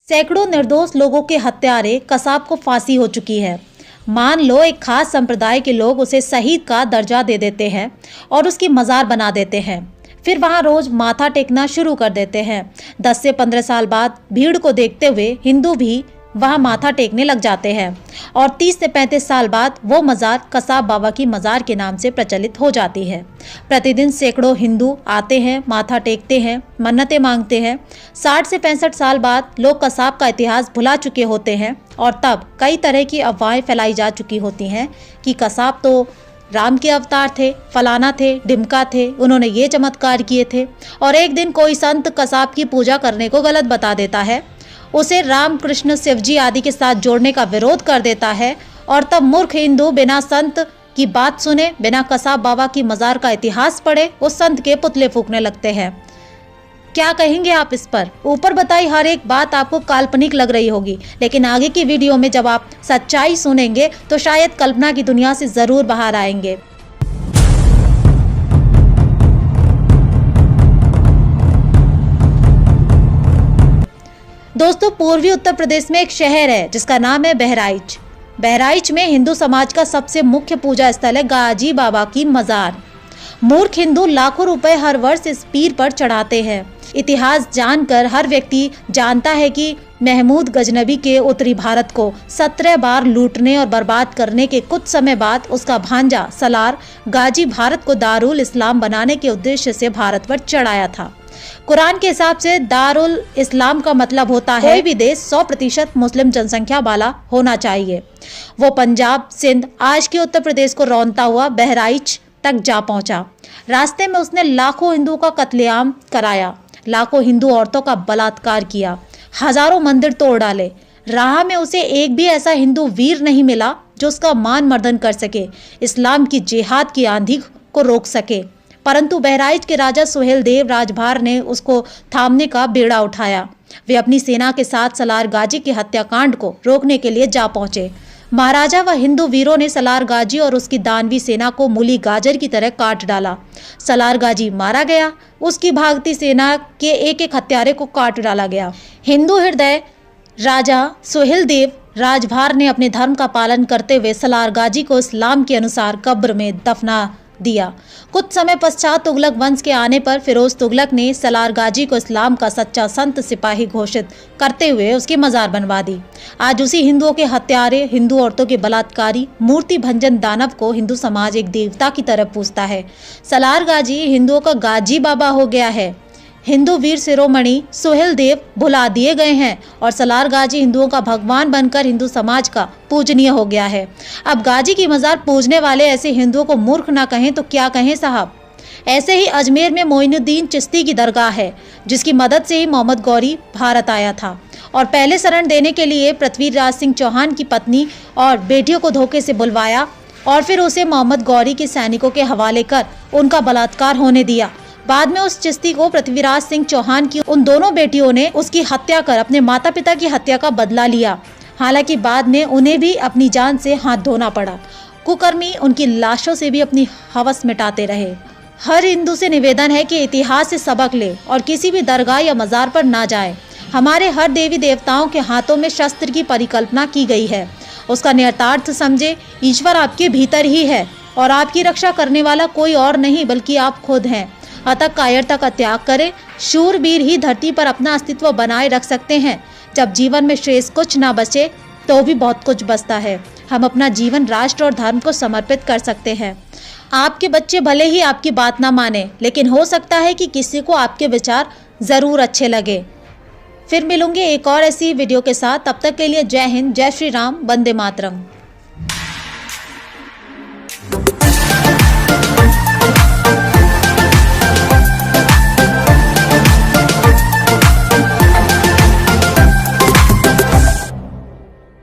सैकड़ों निर्दोष लोगों के हत्यारे कसाब को फांसी हो चुकी है। मान लो एक खास संप्रदाय के लोग उसे शहीद का दर्जा दे देते हैं और उसकी मजार बना देते हैं। फिर वहां रोज माथा टेकना शुरू कर देते हैं। 10 से 15 साल बाद भीड़ को देखते हुए हिंदू भी वहां माथा टेकने लग जाते हैं और 30 से 35 साल बाद वो मजार कसाब बाबा की मजार के नाम से प्रचलित हो जाती है। प्रतिदिन सैकड़ों हिंदू आते हैं, माथा टेकते हैं, मन्नतें मांगते हैं। 60 से 65 साल बाद लोग कसाब का इतिहास भुला चुके होते हैं और तब कई तरह की अफवाहें फैलाई जा चुकी होती हैं कि कसाब तो राम के अवतार थे, फलाना थे, ढिमका थे, उन्होंने ये चमत्कार किए थे। और एक दिन कोई संत कसाब की पूजा करने को गलत बता देता है, उसे राम कृष्ण शिवजी आदि के साथ जोड़ने का विरोध कर देता है और तब मूर्ख हिंदू बिना संत की बात सुने, बिना कसाब बाबा की मजार का इतिहास पढ़े उस संत के पुतले फूंकने लगते हैं। क्या कहेंगे आप इस पर? ऊपर बताई हर एक बात आपको काल्पनिक लग रही होगी, लेकिन आगे की वीडियो में जब आप सच्चाई सुनेंगे तो शायद कल्पना की दुनिया से जरूर बाहर आएंगे। दोस्तों, पूर्वी उत्तर प्रदेश में एक शहर है जिसका नाम है बहराइच। बहराइच में हिंदू समाज का सबसे मुख्य पूजा स्थल है गाजी बाबा की मजार। मूर्ख हिंदू लाखों रुपए हर वर्ष इस पीर पर चढ़ाते हैं। इतिहास जानकर हर व्यक्ति जानता है कि महमूद गजनबी के उत्तरी भारत को 17 बार लूटने और बर्बाद करने के कुछ समय बाद उसका भांजा सलार गाजी भारत को दारुल इस्लाम बनाने के उद्देश्य से भारत पर चढ़ाया था। कुरान के हिसाब से दारुल इस्लाम का मतलब होता है कोई भी देश 100% मुस्लिम जनसंख्या वाला होना चाहिए। वो पंजाब, सिंध, आज के उत्तर प्रदेश को रौंदता हुआ बहराइच तक जा पहुंचा। रास्ते में उसने लाखों हिंदुओं का कत्लेआम कराया, लाखों हिंदू औरतों का बलात्कार किया, हजारों मंदिर तोड़ डाले। राह में उसे एक भी ऐसा हिंदू वीर नहीं मिला जो उसका मान मर्दन कर सके, इस्लाम की जिहाद की आंधी को रोक सके। परंतु बहराइच के राजा सुहेल देव राजभार ने उसको थामने का बेड़ा उठाया। वे अपनी सेना के साथ सलार गाजी के हत्याकांड को रोकने के लिए जा पहुंचे। महाराजा व हिंदू वीरों ने सलार गाजी और उसकी दानवी सेना को मूली गाजर की तरह काट डाला। सलार गाजी मारा गया, उसकी भागती सेना के एक एक हत्यारे को काट डाला गया। हिंदू हृदय राजा सुहेल देव राजभार ने अपने धर्म का पालन करते हुए सलार गाजी को इस्लाम के अनुसार कब्र में दफना दिया। कुछ समय पश्चात तुगलक वंश के आने पर फिरोज तुगलक ने सलार गाजी को इस्लाम का सच्चा संत सिपाही घोषित करते हुए उसकी मजार बनवा दी। आज उसी हिंदुओं के हत्यारे, हिंदू औरतों के बलात्कारी, मूर्ति भंजन दानव को हिंदू समाज एक देवता की तरह पूजता है। सलार गाजी हिंदुओं का गाजी बाबा हो गया है। हिंदू वीर शिरोमणि सुहेल देव भुला दिए गए हैं और सलार गाजी हिंदुओं का भगवान बनकर हिंदू समाज का पूजनीय हो गया है। अब गाजी की मजार पूजने वाले ऐसे हिंदुओं को मूर्ख ना कहें तो क्या कहें साहब। ऐसे ही अजमेर में मोइनुद्दीन चिश्ती की दरगाह है, जिसकी मदद से ही मोहम्मद गौरी भारत आया था और पहले शरण देने के लिए पृथ्वीराज सिंह चौहान की पत्नी और बेटियों को धोखे से बुलवाया और फिर उसे मोहम्मद गौरी के सैनिकों के हवाले कर उनका बलात्कार होने दिया। बाद में उस चिश्ती को पृथ्वीराज सिंह चौहान की उन दोनों बेटियों ने उसकी हत्या कर अपने माता पिता की हत्या का बदला लिया। हालांकि बाद में उन्हें भी अपनी जान से हाथ धोना पड़ा। कुकर्मी उनकी लाशों से भी अपनी हवस मिटाते रहे। हर हिंदू से निवेदन है कि इतिहास से सबक ले और किसी भी दरगाह या मजार पर ना जाए। हमारे हर देवी देवताओं के हाथों में शस्त्र की परिकल्पना की गई है, उसका नियतार्थ समझे। ईश्वर आपके भीतर ही है और आपकी रक्षा करने वाला कोई और नहीं बल्कि आप खुद हैं। अतः कायरता का त्याग करें। शूरवीर ही धरती पर अपना अस्तित्व बनाए रख सकते हैं। जब जीवन में शेष कुछ ना बचे तो भी बहुत कुछ बचता है। हम अपना जीवन राष्ट्र और धर्म को समर्पित कर सकते हैं। आपके बच्चे भले ही आपकी बात ना माने, लेकिन हो सकता है कि किसी को आपके विचार जरूर अच्छे लगे। फिर मिलूंगे एक और ऐसी वीडियो के साथ। तब तक के लिए जय हिंद, जय श्री राम, वंदे मातरम।